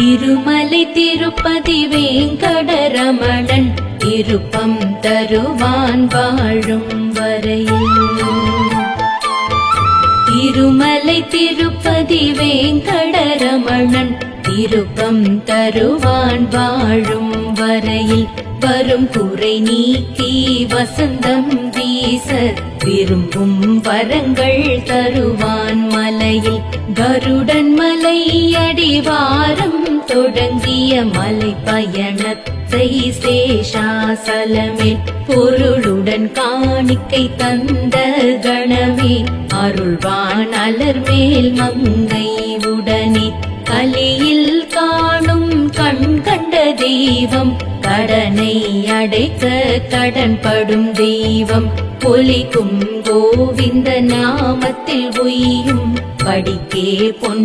திருமலை திருப்பதி வேங்கடரமணன் திருப்பம் தருவான் வாழும் வரையில். திருமலை திருப்பதி வேங்கடரமணன் திருப்பம் தருவான் வாழும் வரையில். வரும் குறை நீக்கி வசந்தம் வீச விரும்பும் வரங்கள் தருவான் மலையில். கருடன் மலை அடிவாரம் தொடங்கிய மலை பயணத்தை சேஷாசலமே பொருளுடன் காணிக்கை தந்த கணமே அருள்வான் அலர்மேல் மங்கை உடனே. கலியில் காணும் கண் கண்ட தெய்வம் கடனை அடைக்க கடன்படும் தெய்வம். பொலிக்கும் கோவிந்த நாமத்தில் உய்யும் படிக்கே பொன்